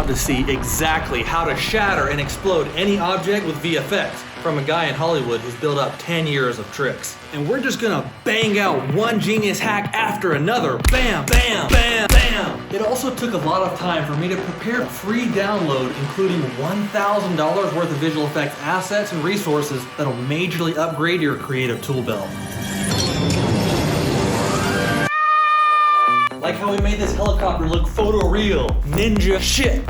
about to see exactly how to shatter and explode any object with VFX from a guy in Hollywood who's built up 10 years of tricks. And we're just gonna bang out one genius hack after another. Bam, bam, bam, bam. It also took a lot of time for me to prepare a free download including $1,000 worth of visual effects assets and resources that'll majorly upgrade your creative tool belt. Like how we made this helicopter look photoreal, ninja shit.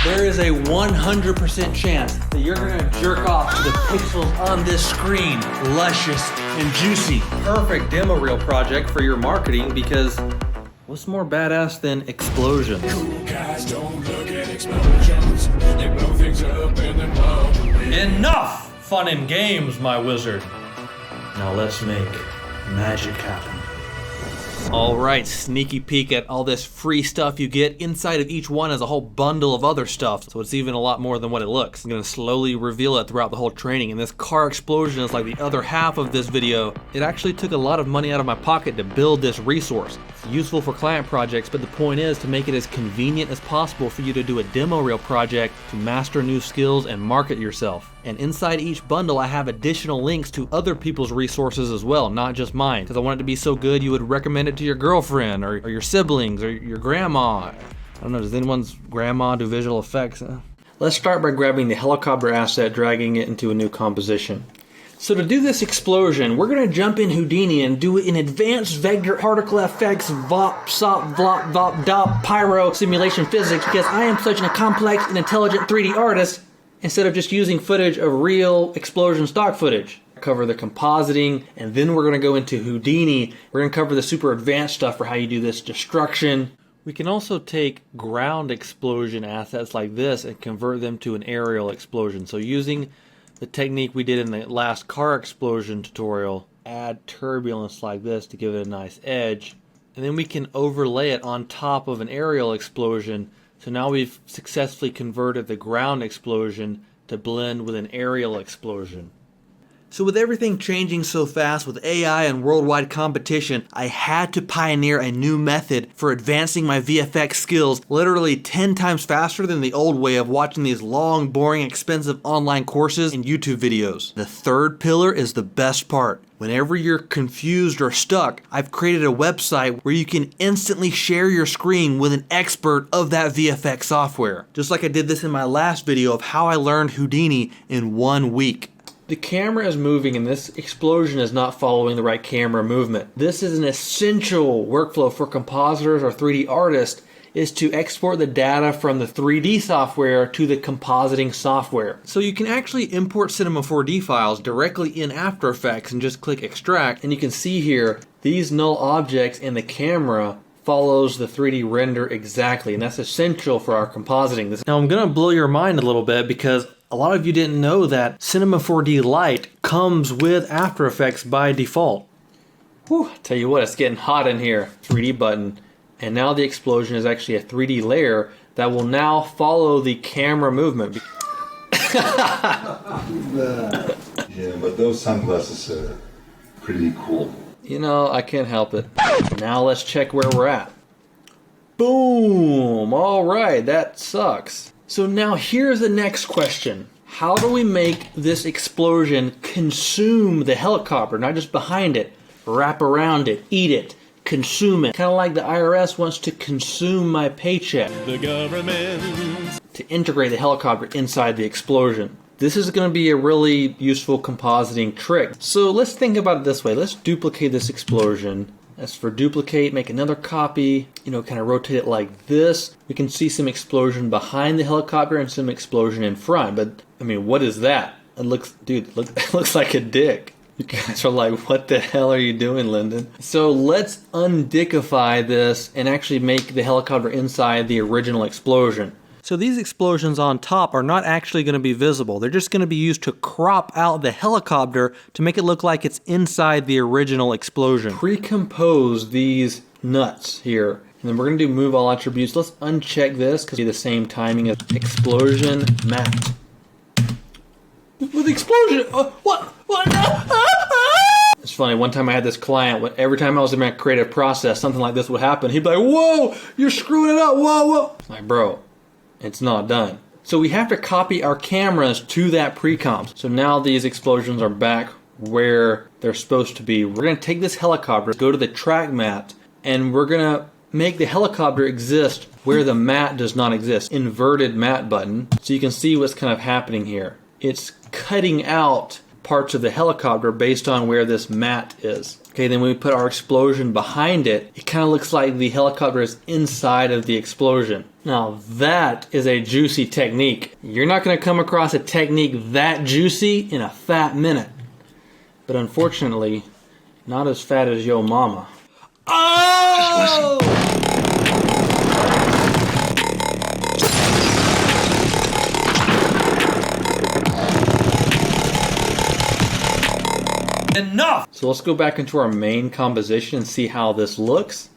There is a 100% chance that you're gonna jerk off to the pixels on this screen. Luscious and juicy. Perfect demo reel project for your marketing because what's more badass than explosions? Cool guys don't look at explosions. They blow things up and then blow. Enough fun and games, my wizard. Now let's make magic happen. Alright, sneaky peek at all this free stuff you get. Inside of each one is a whole bundle of other stuff, so it's even a lot more than what it looks. I'm going to slowly reveal it throughout the whole training, and this car explosion is like the other half of this video. It actually took a lot of money out of my pocket to build this resource. It's useful for client projects, but the point is to make it as convenient as possible for you to do a demo reel project, to master new skills and market yourself. And inside each bundle I have additional links to other people's resources as well, not just mine, because I want it to be so good you would recommend it to your girlfriend or your siblings or your grandma. I don't know, does anyone's grandma do visual effects? Let's start by grabbing the helicopter asset, dragging it into a new composition. So to do this explosion, we're going to jump in Houdini and do it in advanced vector particle effects, VOP, SOP, VLOP, VOP, DOP, pyro, simulation physics, because I am such a complex and intelligent 3D artist, instead of just using footage of real explosion stock footage. Cover the compositing, and then we're going to go into Houdini. We're going to cover the super advanced stuff for how you do this destruction. We can also take ground explosion assets like this and convert them to an aerial explosion. So using the technique we did in the last car explosion tutorial, add turbulence like this to give it a nice edge, and then we can overlay it on top of an aerial explosion. So now we've successfully converted the ground explosion to blend with an aerial explosion. So with everything changing so fast with AI and worldwide competition, I had to pioneer a new method for advancing my VFX skills literally 10 times faster than the old way of watching these long, boring, expensive online courses and YouTube videos. The third pillar is the best part. Whenever you're confused or stuck, I've created a website where you can instantly share your screen with an expert of that VFX software. Just like I did this in my last video of how I learned Houdini in 1 week. The camera is moving and this explosion is not following the right camera movement. This is an essential workflow for compositors or 3D artists, is to export the data from the 3D software to the compositing software. So you can actually import Cinema 4D files directly in After Effects and just click extract, and you can see here these null objects and the camera follows the 3D render exactly, and that's essential for our compositing. Now I'm gonna blow your mind a little bit because a lot of you didn't know that Cinema 4D Lite comes with After Effects by default. Whew, tell you what, it's getting hot in here. 3D button. And now the explosion is actually a 3D layer that will now follow the camera movement. Yeah, but those sunglasses are pretty cool. You know, I can't help it. Now let's check where we're at. Boom! Alright, that sucks. So now here's the next question. How do we make this explosion consume the helicopter, not just behind it, wrap around it, eat it, consume it? Kind of like the IRS wants to consume my paycheck. The government. To integrate the helicopter inside the explosion. This is going to be a really useful compositing trick. So let's think about it this way. Let's duplicate this explosion. As for duplicate, make another copy, you know, kind of rotate it like this. We can see some explosion behind the helicopter and some explosion in front. But, I mean, what is that? It looks, dude, it looks like a dick. You guys are like, what the hell are you doing, Lendon? So let's undickify this and actually make the helicopter inside the original explosion. So these explosions on top are not actually going to be visible. They're just going to be used to crop out the helicopter to make it look like it's inside the original explosion. Pre-compose these nuts here. And then we're going to do move all attributes. Let's uncheck this because it's the same timing as explosion matte. With explosion! What? It's funny, one time I had this client, every time I was in my creative process, something like this would happen. He'd be like, whoa, you're screwing it up, whoa, whoa. I'm like, bro, It's not done. So we have to copy our cameras to that pre-comp. So now these explosions are back where they're supposed to be. We're going to take this helicopter, go to the track mat, and we're going to make the helicopter exist where the mat does not exist. Inverted mat button. So you can see what's kind of happening here. It's cutting out parts of the helicopter based on where this mat is. Okay, then when we put our explosion behind it, it kind of looks like the helicopter is inside of the explosion. Now that is a juicy technique. You're not going to come across a technique that juicy in a fat minute. But unfortunately, not as fat as yo mama. Oh! Enough! So let's go back into our main composition and see how this looks.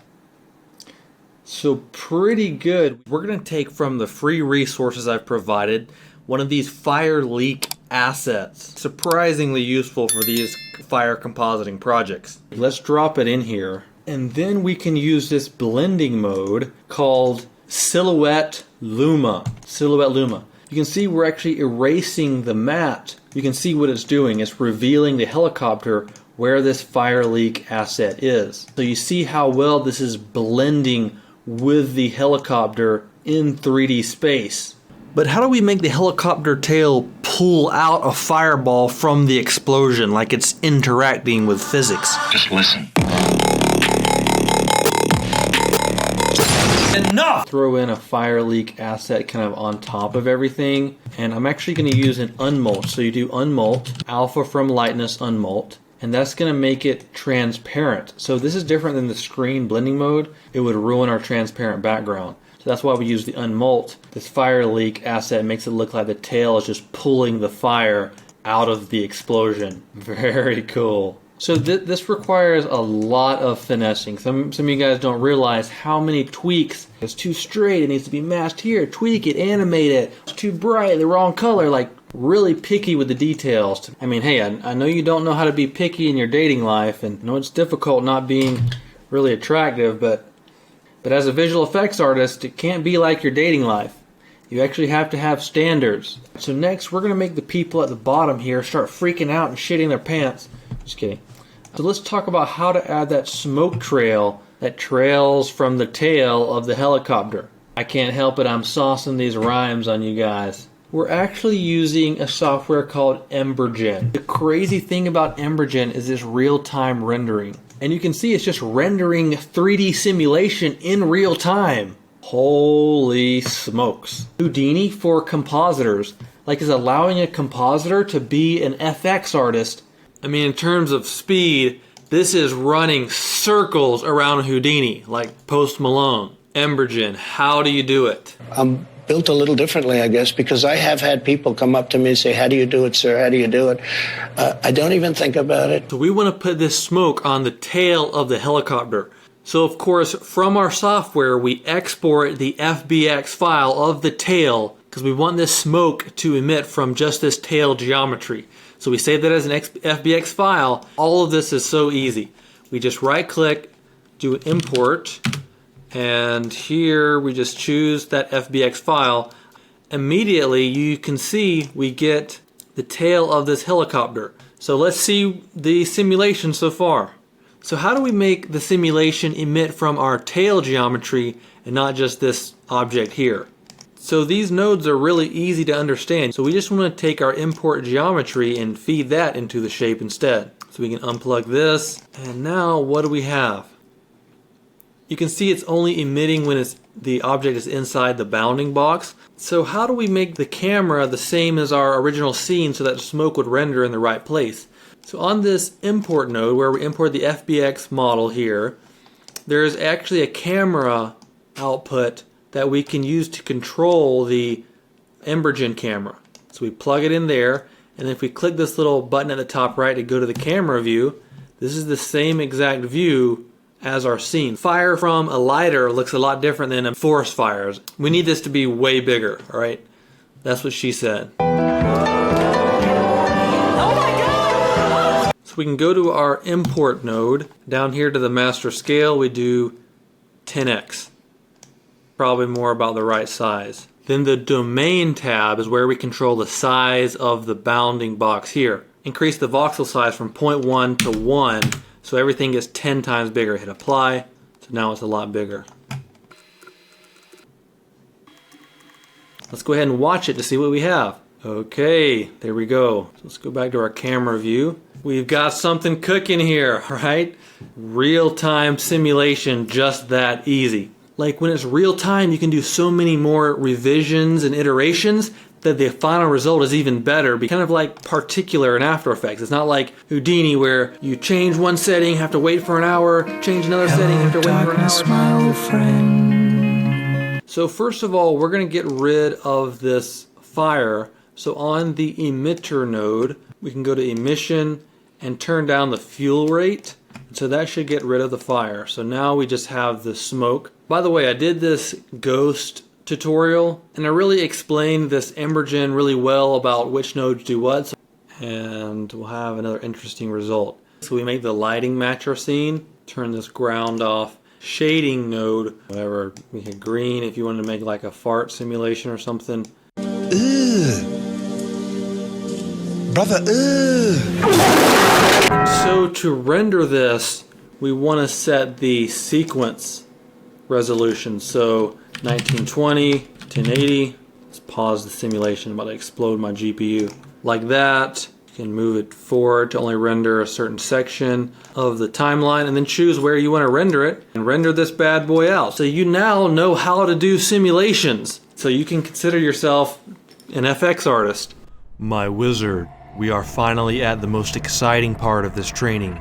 So pretty good. We're going to take from the free resources I've provided one of these fire leak assets. Surprisingly useful for these fire compositing projects. Let's drop it in here. And then we can use this blending mode called Silhouette Luma. Silhouette Luma. You can see we're actually erasing the matte. You can see what it's doing. It's revealing the helicopter where this fire leak asset is. So you see how well this is blending with the helicopter in 3D space. But how do we make the helicopter tail pull out a fireball from the explosion like it's interacting with physics? Just listen. Enough! Throw in a fire leak asset kind of on top of everything, and I'm actually going to use an unmult. So you do unmult, alpha from lightness unmult, and that's going to make it transparent. So this is different than the screen blending mode. It would ruin our transparent background. So that's why we use the unmult. This fire leak asset makes it look like the tail is just pulling the fire out of the explosion. Very cool. So this requires a lot of finessing. Some of you guys don't realize how many tweaks. It's too straight, it needs to be masked here, tweak it, animate it. It's too bright, the wrong color, like really picky with the details. I mean, hey, I know you don't know how to be picky in your dating life, and I know it's difficult not being really attractive, but as a visual effects artist, it can't be like your dating life. You actually have to have standards. So next, we're going to make the people at the bottom here start freaking out and shitting their pants. Just kidding. So let's talk about how to add that smoke trail that trails from the tail of the helicopter. I can't help it, I'm saucing these rhymes on you guys. We're actually using a software called Embergen. The crazy thing about Embergen is this real-time rendering. And you can see it's just rendering 3D simulation in real time. Holy smokes. Houdini for compositors, like is allowing a compositor to be an FX artist. I mean, in terms of speed, this is running circles around Houdini, like Post Malone. Embergen, how do you do it? I'm built a little differently, I guess, because I have had people come up to me and say, how do you do it, sir? How do you do it? I don't even think about it. So we want to put this smoke on the tail of the helicopter. So of course, from our software, we export the FBX file of the tail because we want this smoke to emit from just this tail geometry. So we save that as an FBX file. All of this is so easy. We just right click, do an import, and here we just choose that FBX file. Immediately you can see we get the tail of this helicopter. So let's see the simulation so far. So how do we make the simulation emit from our tail geometry and not just this object here? So these nodes are really easy to understand. So we just want to take our import geometry and feed that into the shape instead. So we can unplug this, and now what do we have? You can see it's only emitting when the object is inside the bounding box. So how do we make the camera the same as our original scene so that the smoke would render in the right place? So on this import node where we import the FBX model here, there's actually a camera output that we can use to control the Embergen camera. So we plug it in there, and if we click this little button at the top right to go to the camera view, this is the same exact view as our scene. Fire from a lighter looks a lot different than a forest fires. We need this to be way bigger, all right? That's what she said. So we can go to our import node. Down here to the master scale, we do 10x. Probably more about the right size. Then the domain tab is where we control the size of the bounding box here. Increase the voxel size from 0.1 to 1 so everything gets 10 times bigger. Hit apply, so now it's a lot bigger. Let's go ahead and watch it to see what we have. Okay, there we go. So let's go back to our camera view. We've got something cooking here, right? Real-time simulation, just that easy. Like when it's real time, you can do so many more revisions and iterations that the final result is even better. Kind of like particular in After Effects. It's not like Houdini where you change one setting, have to wait for an hour, change another setting, have to wait for an hour. My old friend. So first of all, we're going to get rid of this fire. So on the emitter node, we can go to emission and turn down the fuel rate. So that should get rid of the fire. So now we just have the smoke. By the way, I did this ghost tutorial and I really explained this Embergen really well about which nodes do what. And we'll have another interesting result. So we make the lighting match our scene, turn this ground off. Shading node, whatever, we hit green if you wanted to make like a fart simulation or something. Brother, So to render this, we want to set the sequence resolution. So 1920, 1080. Let's pause the simulation. I'm about to explode my GPU. Like that. You can move it forward to only render a certain section of the timeline and then choose where you want to render it and render this bad boy out. So you now know how to do simulations. So you can consider yourself an FX artist. My wizard, we are finally at the most exciting part of this training.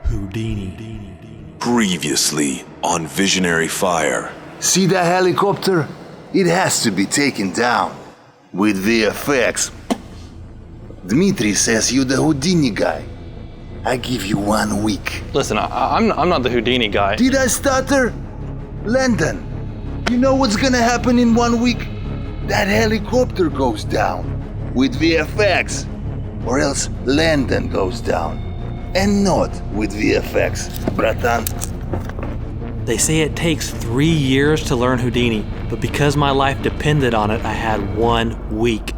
Houdini. Previously on Visionary Fire. See that helicopter? It has to be taken down with VFX. Dmitri says you're the Houdini guy. I give you 1 week. Listen, I'm not the Houdini guy. Did I stutter? Lendon, you know what's gonna happen in 1 week? That helicopter goes down with VFX, or else Lendon goes down. And not with VFX, bratan. They say it takes 3 years to learn Houdini, but because my life depended on it, I had 1 week.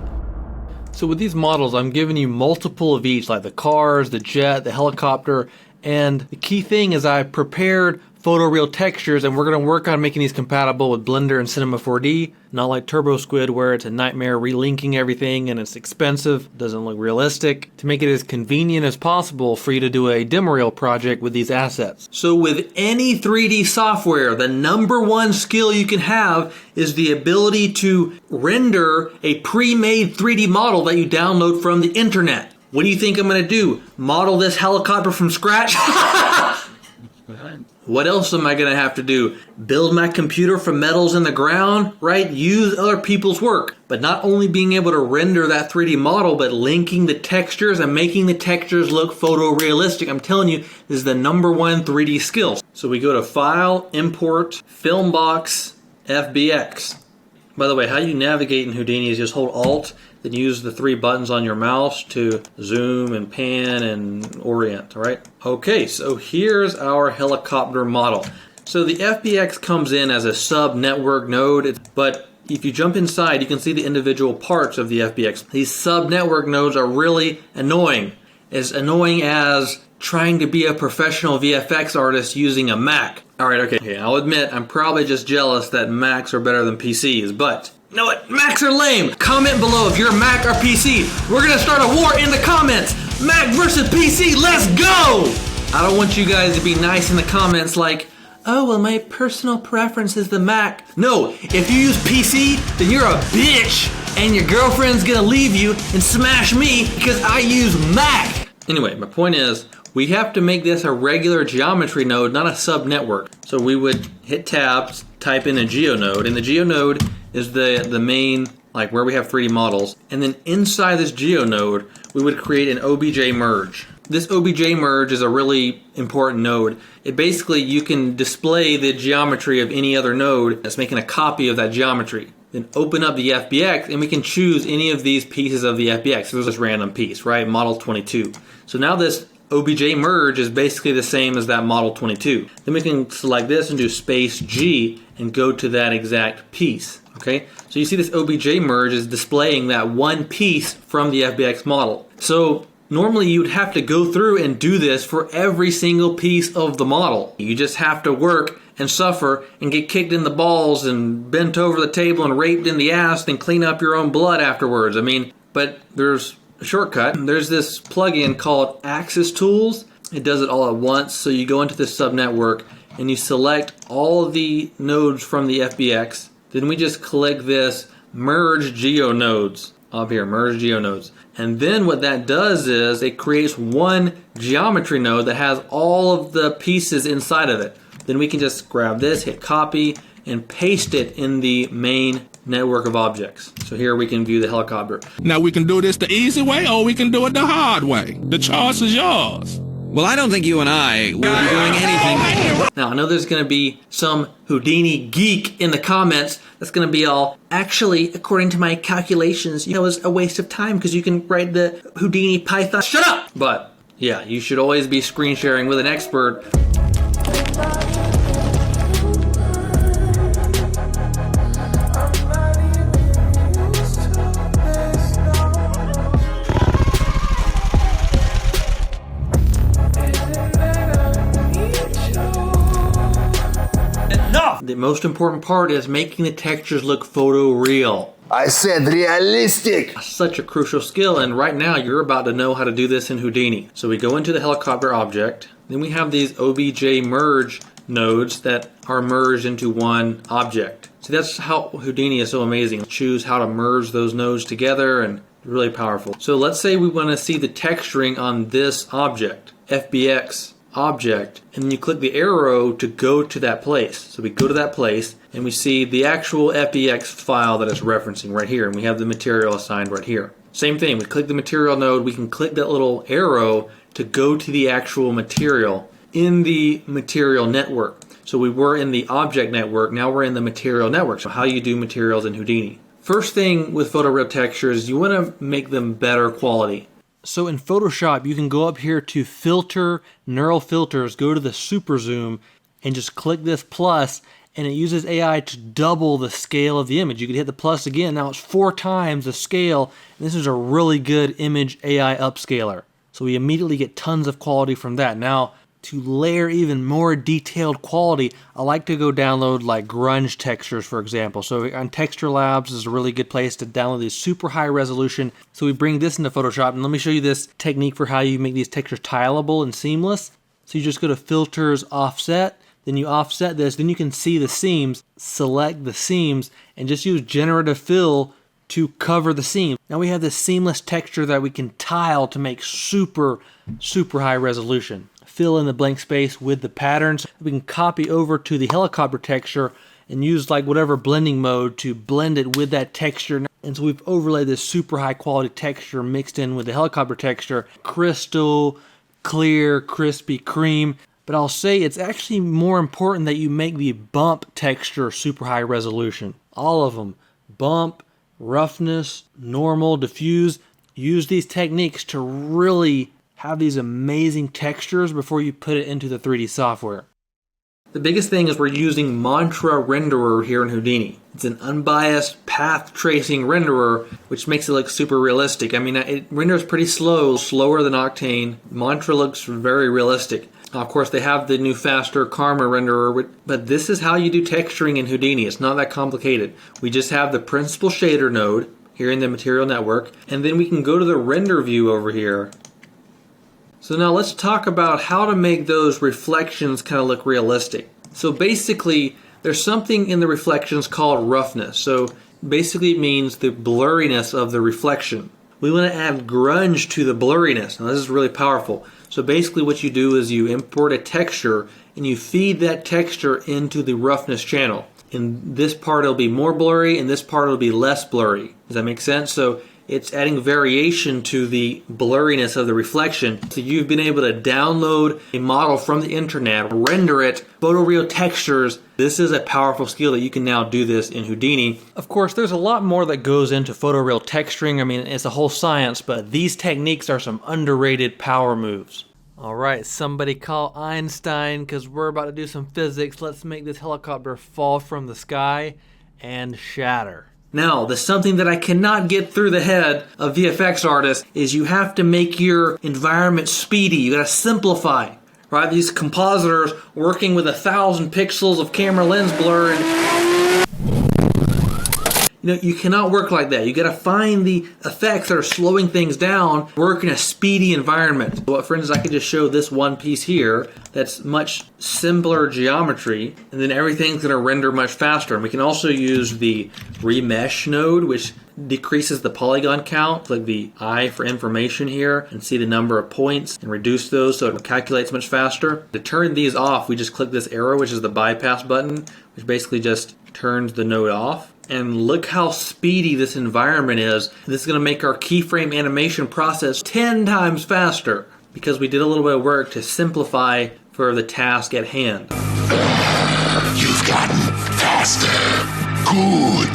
So with these models, I'm giving you multiple of each, like the cars, the jet, the helicopter, and the key thing is I prepared Photoreal Textures, and we're going to work on making these compatible with Blender and Cinema 4D, not like Turbo Squid where it's a nightmare relinking everything and it's expensive, doesn't look realistic, to make it as convenient as possible for you to do a demo reel project with these assets. So with any 3D software, the #1 skill you can have is the ability to render a pre-made 3D model that you download from the internet. What do you think I'm going to do? Model this helicopter from scratch? What else am I going to have to do? Build my computer from metals in the ground, right? Use other people's work. But not only being able to render that 3D model, but linking the textures and making the textures look photorealistic. I'm telling you, this is the #1 3D skill. So we go to File, Import, Filmbox, FBX. By the way, how you navigate in Houdini is just hold Alt, then use the 3 buttons on your mouse to zoom and pan and orient, all right? Okay, so here's our helicopter model. So the FBX comes in as a sub-network node, but if you jump inside, you can see the individual parts of the FBX. These sub-network nodes are really annoying. As annoying as trying to be a professional VFX artist using a Mac. All right, okay, I'll admit I'm probably just jealous that Macs are better than PCs, but you know what? Macs are lame. Comment below if you're Mac or PC. We're gonna start a war in the comments. Mac versus PC, let's go! I don't want you guys to be nice in the comments like, oh, well, my personal preference is the Mac. No, if you use PC, then you're a bitch, and your girlfriend's gonna leave you and smash me because I use Mac. Anyway, my point is, we have to make this a regular geometry node, not a sub-network. So we would hit tabs, type in a geonode, and the geonode is the main, like where we have 3D models. And then inside this geonode, we would create an OBJ merge. This OBJ merge is a really important node. It basically, you can display the geometry of any other node that's making a copy of that geometry. Then open up the FBX and we can choose any of these pieces of the FBX. So there's this random piece, right? Model 22. So now this OBJ merge is basically the same as that model 22. Then we can select this and do space G and go to that exact piece. Okay, so you see this OBJ merge is displaying that one piece from the FBX model. So normally you'd have to go through and do this for every single piece of the model. You just have to work and suffer and get kicked in the balls and bent over the table and raped in the ass and clean up your own blood afterwards. I mean, but there's a shortcut. There's this plugin called Axis Tools. It does it all at once. So you go into this subnetwork and you select all of the nodes from the FBX. Then we just click this Merge Geo Nodes up here, Merge Geo Nodes. And then what that does is it creates one geometry node that has all of the pieces inside of it. Then we can just grab this, hit copy, and paste it in the main network of objects. So here we can view the helicopter. Now we can do this the easy way or we can do it the hard way. The choice is yours. Well, I don't think you and I will be doing anything. Now, I know there's going to be some Houdini geek in the comments that's going to be all, actually, according to my calculations, it was a waste of time because you can write the Houdini Python. Shut up! But, yeah, you should always be screen sharing with an expert. The most important part is making the textures look photoreal. I said realistic. Such a crucial skill, and right now you're about to know how to do this in Houdini. So we go into the helicopter object, then we have these OBJ merge nodes that are merged into one object. See, that's how Houdini is so amazing. Choose how to merge those nodes together, and really powerful. So let's say we want to see the texturing on this object, FBX object, and then you click the arrow to go to that place. So we go to that place and we see the actual FBX file that it's referencing right here, and we have the material assigned right here. Same thing, we click the material node, we can click that little arrow to go to the actual material in the material network. So we were in the object network, now we're in the material network. So how you do materials in Houdini. First thing with Photoreal Textures, you want to make them better quality. So in Photoshop, you can go up here to Filter, Neural Filters, go to the Super Zoom, and just click this plus, and it uses AI to double the scale of the image. You can hit the plus again, now it's 4 times the scale, and this is a really good image AI upscaler. So we immediately get tons of quality from that. Now, to layer even more detailed quality, I like to go download like grunge textures, for example. So on Texture Labs is a really good place to download these super high resolution. So we bring this into Photoshop, and let me show you this technique for how you make these textures tileable and seamless. So you just go to Filters, Offset, then you offset this, then you can see the seams, select the seams, and just use Generative Fill to cover the seam. Now we have this seamless texture that we can tile to make super high resolution. Fill in the blank space with the patterns. We can copy over to the helicopter texture and use like whatever blending mode to blend it with that texture. And so we've overlaid this super high quality texture mixed in with the helicopter texture. Crystal, clear, crispy, cream. But I'll say it's actually more important that you make the bump texture super high resolution. All of them. Bump, roughness, normal, diffuse. Use these techniques to really have these amazing textures before you put it into the 3D software. The biggest thing is we're using Mantra Renderer here in Houdini. It's an unbiased path tracing renderer, which makes it look super realistic. I mean, it renders pretty slow, slower than Octane. Mantra looks very realistic. Of course, they have the new faster Karma renderer, but this is how you do texturing in Houdini. It's not that complicated. We just have the principal shader node here in the material network, and then we can go to the render view over here. So now let's talk about how to make those reflections kind of look realistic. So basically, there's something in the reflections called roughness. So basically it means the blurriness of the reflection. We want to add grunge to the blurriness. Now this is really powerful. So basically what you do is you import a texture and you feed that texture into the roughness channel. In this part it'll be more blurry, and this part it'll be less blurry. Does that make sense? So it's adding variation to the blurriness of the reflection. So you've been able to download a model from the internet, render it, Photoreal Textures. This is a powerful skill that you can now do this in Houdini. Of course, there's a lot more that goes into photoreal texturing. I mean, it's a whole science, but these techniques are some underrated power moves. All right, somebody call Einstein because we're about to do some physics. Let's make this helicopter fall from the sky and shatter. Now, the something that I cannot get through the head of VFX artists is you have to make your environment speedy. You gotta simplify, right? These compositors working with 1,000 pixels of camera lens blur, and you cannot work like that. You gotta find the effects that are slowing things down, work in a speedy environment. Well, for instance, I could just show this one piece here that's much simpler geometry, and then everything's gonna render much faster. And we can also use the remesh node, which decreases the polygon count, like the I for information here, and see the number of points and reduce those so it calculates much faster. To turn these off, we just click this arrow, which is the bypass button, which basically just turns the node off. And look how speedy this environment is. This is going to make our keyframe animation process 10 times faster because we did a little bit of work to simplify for the task at hand. You've gotten faster. Good.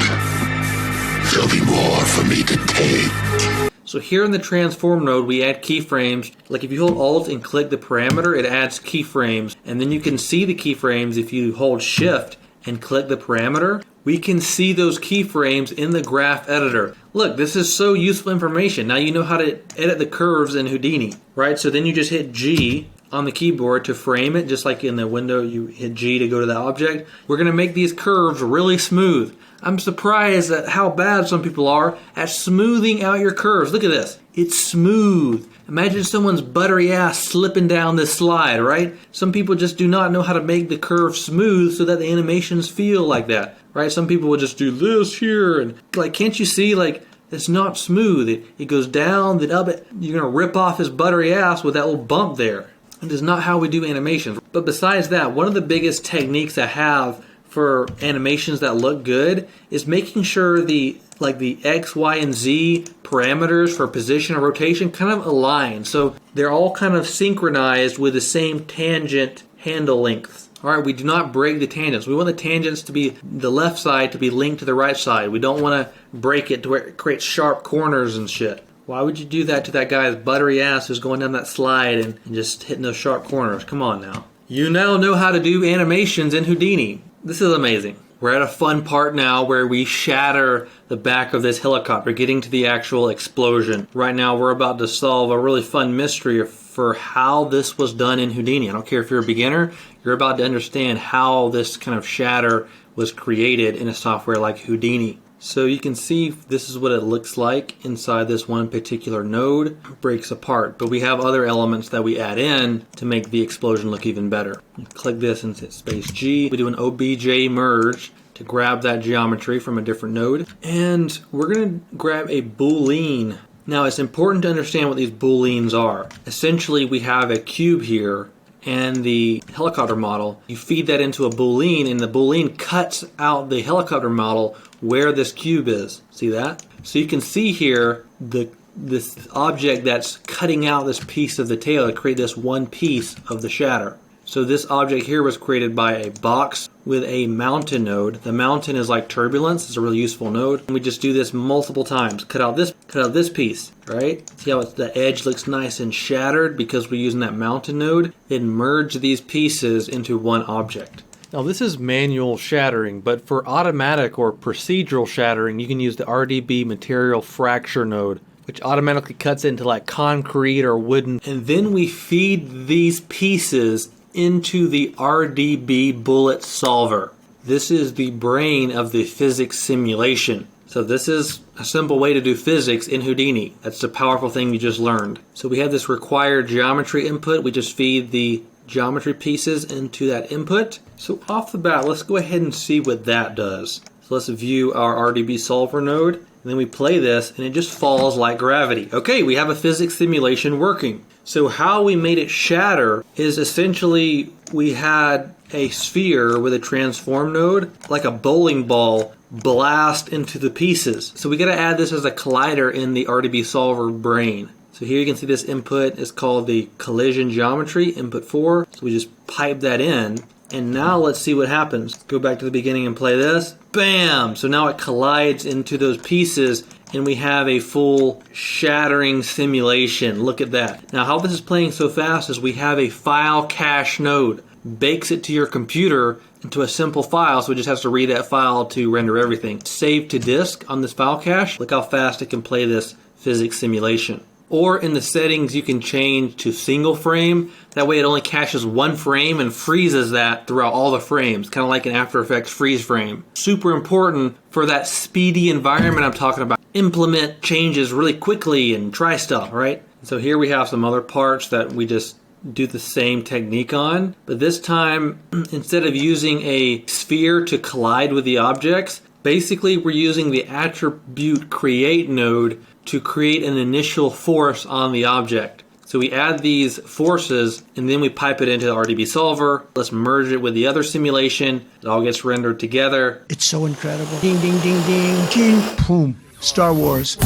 There'll be more for me to take. So here in the transform node, we add keyframes. Like if you hold Alt and click the parameter, it adds keyframes. And then you can see the keyframes if you hold Shift and click the parameter. We can see those keyframes in the graph editor. Look, this is so useful information. Now you know how to edit the curves in Houdini, right? So then you just hit G on the keyboard to frame it, just like in the window you hit G to go to the object. We're gonna make these curves really smooth. I'm surprised at how bad some people are at smoothing out your curves. Look at this, it's smooth. Imagine someone's buttery ass slipping down this slide, right? Some people just do not know how to make the curve smooth so that the animations feel like that, right? Some people will just do this here, and like, can't you see, like, it's not smooth. It goes down, then up. You're gonna rip off his buttery ass with that little bump there. It is not how we do animations. But besides that, one of the biggest techniques I have for animations that look good is making sure the X, Y, and Z parameters for position and rotation kind of align. So they're all kind of synchronized with the same tangent handle lengths. All right, we do not break the tangents. We want the tangents to be the left side to be linked to the right side. We don't want to break it to where it creates sharp corners and shit. Why would you do that to that guy's buttery ass who's going down that slide and just hitting those sharp corners? Come on now. You now know how to do animations in Houdini. This is amazing. We're at a fun part now where we shatter the back of this helicopter, getting to the actual explosion. Right now we're about to solve a really fun mystery for how this was done in Houdini. I don't care if you're a beginner, you're about to understand how this kind of shatter was created in a software like Houdini. So you can see this is what it looks like inside this one particular node. It breaks apart, but we have other elements that we add in to make the explosion look even better. You click this and hit space G. We do an OBJ merge to grab that geometry from a different node. And we're gonna grab a boolean. Now it's important to understand what these booleans are. Essentially we have a cube here and the helicopter model. You feed that into a boolean and the boolean cuts out the helicopter model where this cube is. See that? So you can see here this object that's cutting out this piece of the tail to create this one piece of the shatter. So this object here was created by a box with a mountain node. The mountain is like turbulence. It's a really useful node. And we just do this multiple times. Cut out this piece, right? See how the edge looks nice and shattered because we're using that mountain node? Then merge these pieces into one object. Now this is manual shattering, but for automatic or procedural shattering, you can use the RDB material fracture node, which automatically cuts into like concrete or wooden. And then we feed these pieces into the RDB bullet solver. This is the brain of the physics simulation. So this is a simple way to do physics in Houdini. That's the powerful thing you just learned. So we have this required geometry input. We just feed the geometry pieces into that input. So off the bat, let's go ahead and see what that does. So let's view our RDB solver node, and then we play this, and it just falls like gravity. Okay, we have a physics simulation working. So how we made it shatter is essentially we had a sphere with a transform node, like a bowling ball, blast into the pieces. So we got to add this as a collider in the RDB solver brain. So here you can see this input is called the collision geometry, input 4. So we just pipe that in. And now let's see what happens. Go back to the beginning and play this. Bam! So now it collides into those pieces and we have a full shattering simulation. Look at that. Now how this is playing so fast is we have a file cache node. Bakes it to your computer into a simple file, so it just has to read that file to render everything. Save to disk on this file cache. Look how fast it can play this physics simulation. Or in the settings you can change to single frame. That way it only caches one frame and freezes that throughout all the frames, kind of like an After Effects freeze frame. Super important for that speedy environment I'm talking about. Implement changes really quickly and try stuff, right? So here we have some other parts that we just do the same technique on, but this time instead of using a sphere to collide with the objects, basically we're using the attribute create node to create an initial force on the object. So we add these forces and then we pipe it into the RDB solver. Let's merge it with the other simulation. It all gets rendered together. It's so incredible. Ding, ding, ding, ding, ding. Boom. Star Wars.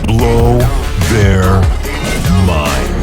Blow their mind.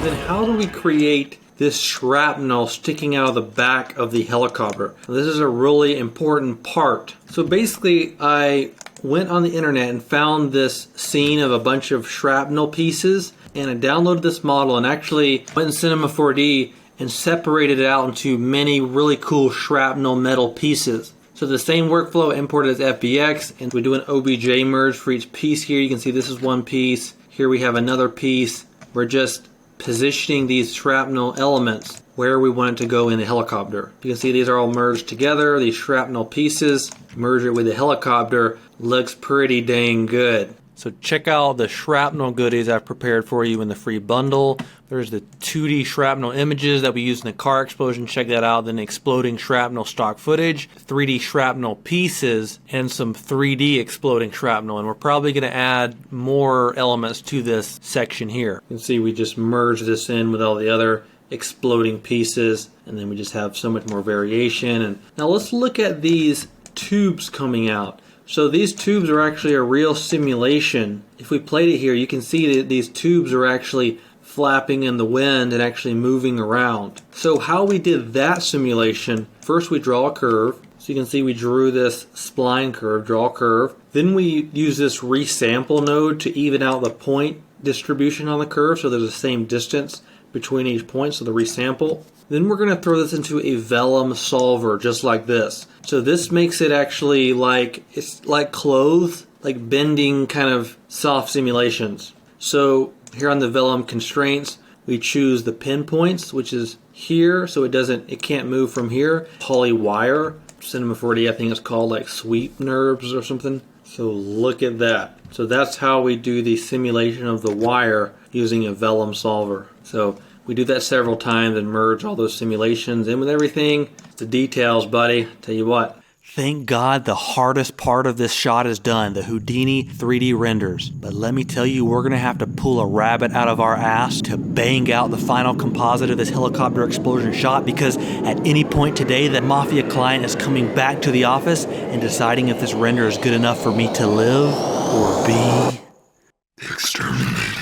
Then how do we create this shrapnel sticking out of the back of the helicopter? This is a really important part. So basically I went on the internet and found this scene of a bunch of shrapnel pieces, and I downloaded this model and actually went in Cinema 4D and separated it out into many really cool shrapnel metal pieces. So the same workflow imported as FBX, and we do an OBJ merge for each piece here. You can see this is one piece. Here we have another piece. We're just positioning these shrapnel elements where we want it to go in the helicopter. You can see these are all merged together, these shrapnel pieces. Merge it with the helicopter. Looks pretty dang good. So check out the shrapnel goodies I've prepared for you in the free bundle. There's the 2D shrapnel images that we used in the car explosion. Check that out. Then exploding shrapnel stock footage, 3D shrapnel pieces, and some 3D exploding shrapnel. And we're probably going to add more elements to this section here. You can see we just merged this in with all the other exploding pieces, and then we just have so much more variation. And now let's look at these tubes coming out. So these tubes are actually a real simulation. If we played it here, you can see that these tubes are actually flapping in the wind and actually moving around. So how we did that simulation, first we draw a curve. So you can see we drew this spline curve, draw a curve. Then we use this resample node to even out the point distribution on the curve so there's the same distance between each point, so the resample. Then we're going to throw this into a vellum solver just like this. So this makes it actually like, it's like clothes, like bending kind of soft simulations. So here on the vellum constraints, we choose the pinpoints, which is here, so it can't move from here. Poly wire, Cinema 4D I think it's called like sweep nerves or something. So look at that. So that's how we do the simulation of the wire using a vellum solver. So we do that several times and merge all those simulations in with everything. It's the details, buddy. Tell you what. Thank God the hardest part of this shot is done, the Houdini 3D renders. But let me tell you, we're going to have to pull a rabbit out of our ass to bang out the final composite of this helicopter explosion shot, because at any point today, the Mafia client is coming back to the office and deciding if this render is good enough for me to live or be exterminated.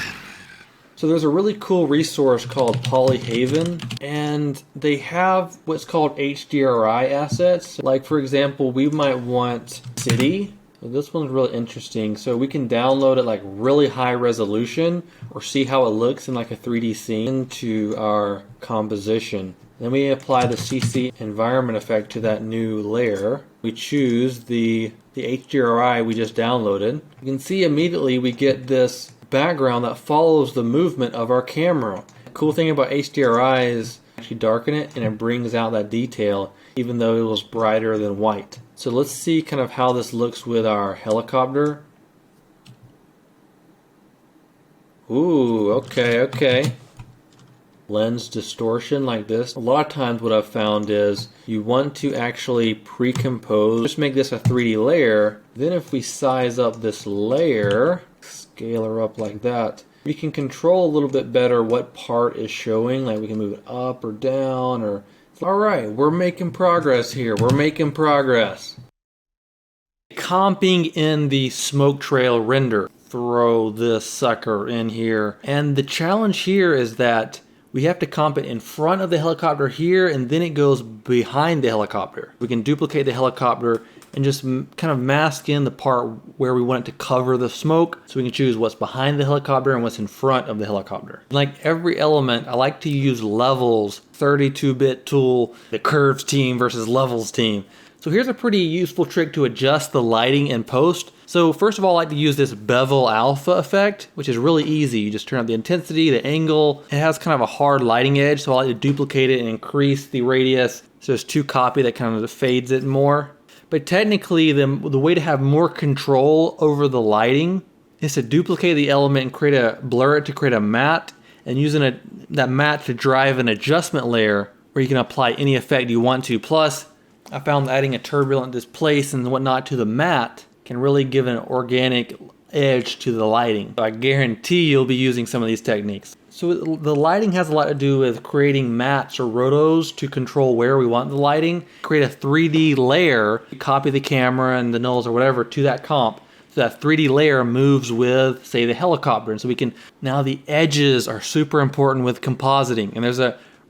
So there's a really cool resource called Polyhaven, and they have what's called HDRI assets. Like for example, we might want city. So this one's really interesting. So we can download it like really high resolution or see how it looks in like a 3D scene to our composition. Then we apply the CC environment effect to that new layer. We choose the HDRI we just downloaded. You can see immediately we get this background that follows the movement of our camera. The cool thing about HDRI is actually darken it and it brings out that detail even though it was brighter than white. So let's see kind of how this looks with our helicopter. Ooh, okay. Lens distortion like this. A lot of times what I've found is you want to actually pre-compose. Just make this a 3D layer. Then if we size up this layer, scale her up like that, we can control a little bit better what part is showing. Like we can move it up or down or... Alright, we're making progress here. We're making progress. comping in the smoke trail render. Throw this sucker in here. And the challenge here is that we have to comp it in front of the helicopter here, and then it goes behind the helicopter. We can duplicate the helicopter and just kind of mask in the part where we want it to cover the smoke, so we can choose what's behind the helicopter and what's in front of the helicopter. Like every element, I like to use levels, 32-bit tool, the curves team versus levels team. So here's a pretty useful trick to adjust the lighting in post. So first of all, I like to use this bevel alpha effect, which is really easy. You just turn up the intensity, the angle. It has kind of a hard lighting edge, so I like to duplicate it and increase the radius. So there's 2 copy that kind of fades it more. But technically, the way to have more control over the lighting is to duplicate the element and blur it to create a matte, and using that matte to drive an adjustment layer where you can apply any effect you want to. Plus, I found adding a turbulent displace and whatnot to the matte can really give an organic edge to the lighting. So I guarantee you'll be using some of these techniques. So the lighting has a lot to do with creating mattes or rotos to control where we want the lighting. Create a 3D layer, copy the camera and the nulls or whatever to that comp. So that 3D layer moves with, say, the helicopter. And so we can, now the edges are super important with compositing. And there's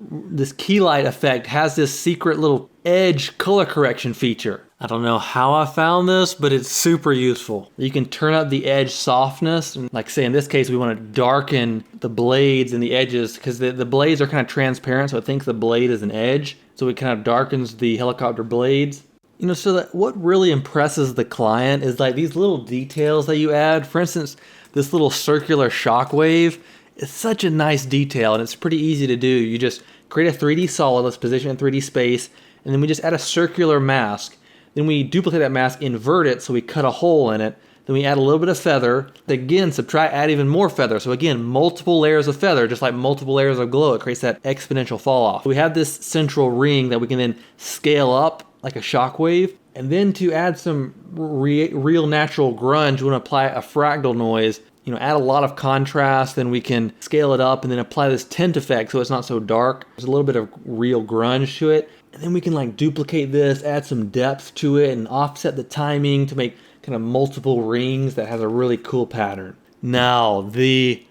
this key light effect has this secret little edge color correction feature. I don't know how I found this, but it's super useful. You can turn up the edge softness. And like say in this case, we want to darken the blades and the edges because the blades are kind of transparent, so it thinks the blade is an edge. So it kind of darkens the helicopter blades. You know, so that what really impresses the client is like these little details that you add. For instance, this little circular shockwave. It's such a nice detail and it's pretty easy to do. You just create a 3D solid, let's position in 3D space, and then we just add a circular mask. Then we duplicate that mask, invert it, so we cut a hole in it. Then we add a little bit of feather. Again, subtract, add even more feather. So again, multiple layers of feather, just like multiple layers of glow. It creates that exponential fall off. We have this central ring that we can then scale up like a shockwave. And then to add some real natural grunge, we want to apply a fractal noise. You know, add a lot of contrast, then we can scale it up and then apply this tint effect so it's not so dark. There's a little bit of real grunge to it. And then we can like duplicate this, add some depth to it and offset the timing to make kind of multiple rings that has a really cool pattern. Now, the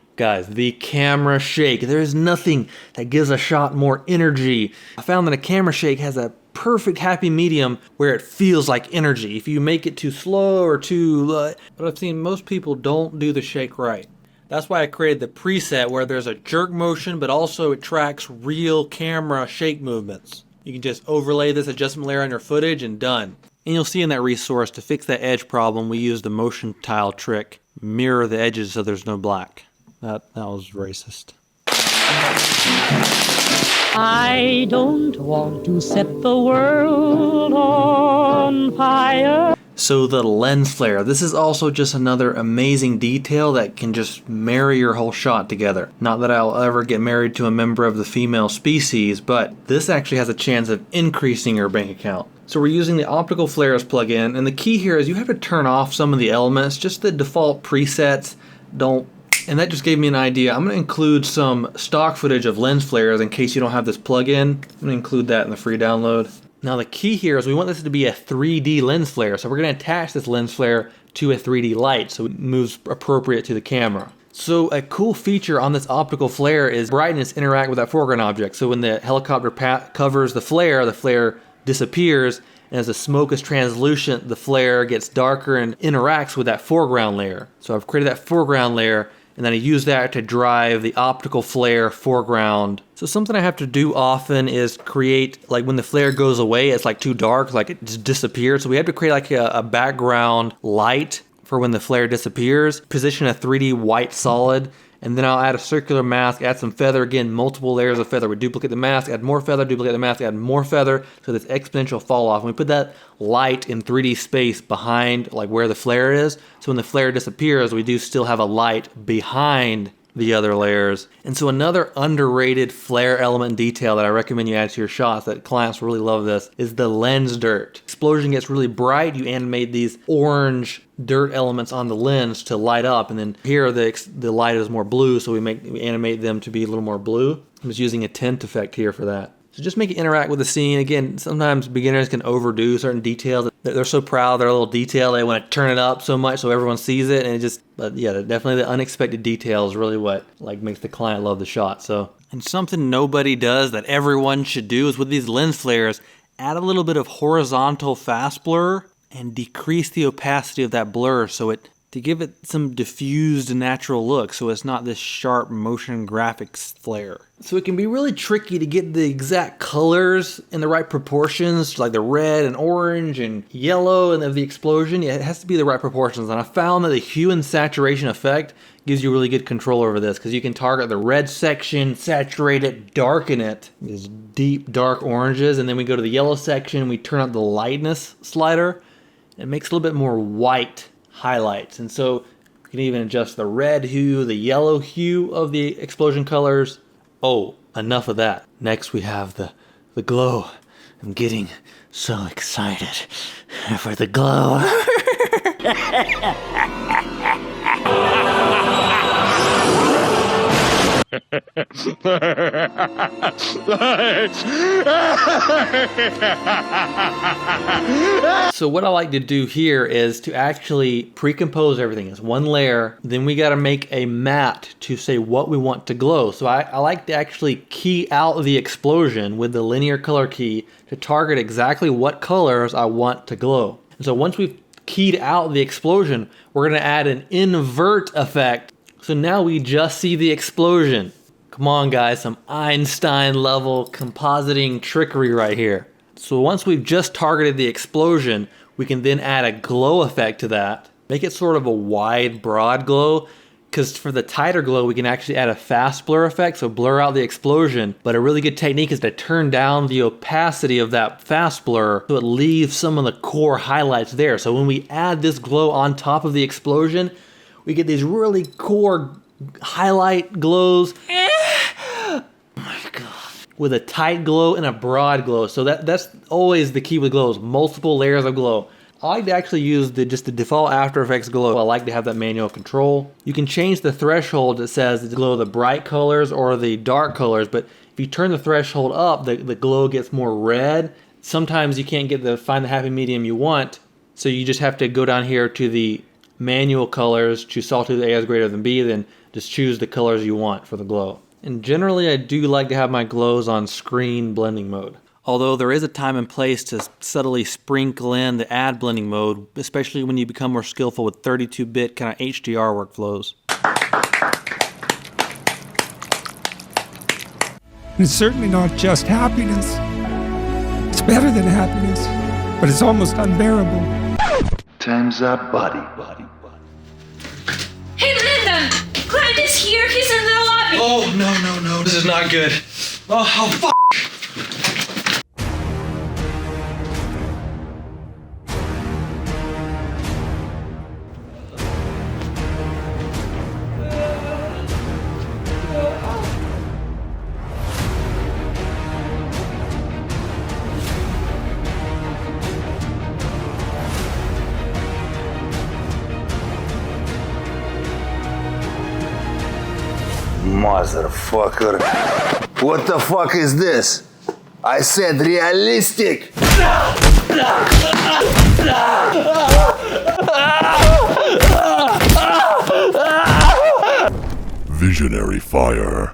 camera shake. There is nothing that gives a shot more energy. I found that a camera shake has a perfect happy medium where it feels like energy. If you make it too slow or too but I've seen most people don't do the shake right. That's why I created the preset where there's a jerk motion, but also it tracks real camera shake movements. You can just overlay this adjustment layer on your footage and done. And you'll see in that resource, to fix that edge problem, we use the motion tile trick. Mirror the edges so there's no black. That was racist. I don't want to set the world on fire. So the lens flare. This is also just another amazing detail that can just marry your whole shot together. Not that I'll ever get married to a member of the female species, but this actually has a chance of increasing your bank account. So we're using the optical flares plugin, and the key here is you have to turn off some of the elements. Just the default presets don't. And that just gave me an idea. I'm going to include some stock footage of lens flares in case you don't have this plugin. I'm going to include that in the free download. Now the key here is we want this to be a 3D lens flare. So we're going to attach this lens flare to a 3D light so it moves appropriate to the camera. So a cool feature on this optical flare is brightness interact with that foreground object. So when the helicopter covers the flare disappears, and as the smoke is translucent, the flare gets darker and interacts with that foreground layer. So I've created that foreground layer, and then I use that to drive the optical flare foreground. So something I have to do often is create, like when the flare goes away, it's like too dark, like it just disappears. So we have to create like a background light for when the flare disappears, position a 3D white solid, and then I'll add a circular mask, add some feather, again, multiple layers of feather. We duplicate the mask, add more feather, duplicate the mask, add more feather, so this exponential fall off. And we put that light in 3D space behind like where the flare is. So when the flare disappears, we do still have a light behind the other layers. And so another underrated flare element detail that I recommend you add to your shots that clients really love this is the lens dirt. Explosion gets really bright, you animate these orange dirt elements on the lens to light up, and then here the light is more blue, so we animate them to be a little more blue. I'm just using a tint effect here for that. So just make it interact with the scene. Again, sometimes beginners can overdo certain details. They're so proud of their little detail, they want to turn it up so much so everyone sees it, and it just, but yeah, definitely the unexpected detail is really what like makes the client love the shot. So, and something nobody does that everyone should do is with these lens flares, add a little bit of horizontal fast blur and decrease the opacity of that blur to give it some diffused natural look, so it's not this sharp motion graphics flare. So it can be really tricky to get the exact colors in the right proportions, like the red and orange and yellow and of the explosion. Yeah, it has to be the right proportions. And I found that the hue and saturation effect gives you really good control over this, because you can target the red section, saturate it, darken it, these deep dark oranges, and then we go to the yellow section, we turn up the lightness slider. It makes a little bit more white highlights, and so you can even adjust the red hue, the yellow hue of the explosion colors. Oh, enough of that. Next we have the glow. I'm getting so excited for the glow. So what I like to do here is to actually pre-compose everything. It's one layer, then we got to make a matte to say what we want to glow. So I like to actually key out the explosion with the linear color key to target exactly what colors I want to glow. And so once we've keyed out the explosion, we're going to add an invert effect. So now we just see the explosion. Come on guys, some Einstein level compositing trickery right here. So once we've just targeted the explosion, we can then add a glow effect to that. Make it sort of a wide, broad glow, because for the tighter glow, we can actually add a fast blur effect, so blur out the explosion. But a really good technique is to turn down the opacity of that fast blur so it leaves some of the core highlights there. So when we add this glow on top of the explosion, we get these really core highlight glows. Oh my God. With a tight glow and a broad glow. So that's always the key with glows, multiple layers of glow. I like to actually use just the default After Effects glow. I like to have that manual control. You can change the threshold that says to glow the bright colors or the dark colors, but if you turn the threshold up, the glow gets more red. Sometimes you can't find the happy medium you want, so you just have to go down here to the manual colors, choose Sawtooth A is greater than B, then just choose the colors you want for the glow. And generally I do like to have my glows on screen blending mode. Although there is a time and place to subtly sprinkle in the add blending mode, especially when you become more skillful with 32-bit kind of HDR workflows. It's certainly not just happiness. It's better than happiness, but it's almost unbearable. Time's up, buddy. Hey, Lendon! Client is here. He's in the lobby. Oh, no. This is not good. Oh, fuck. Motherfucker. What the fuck is this? I said realistic. Visionary fire.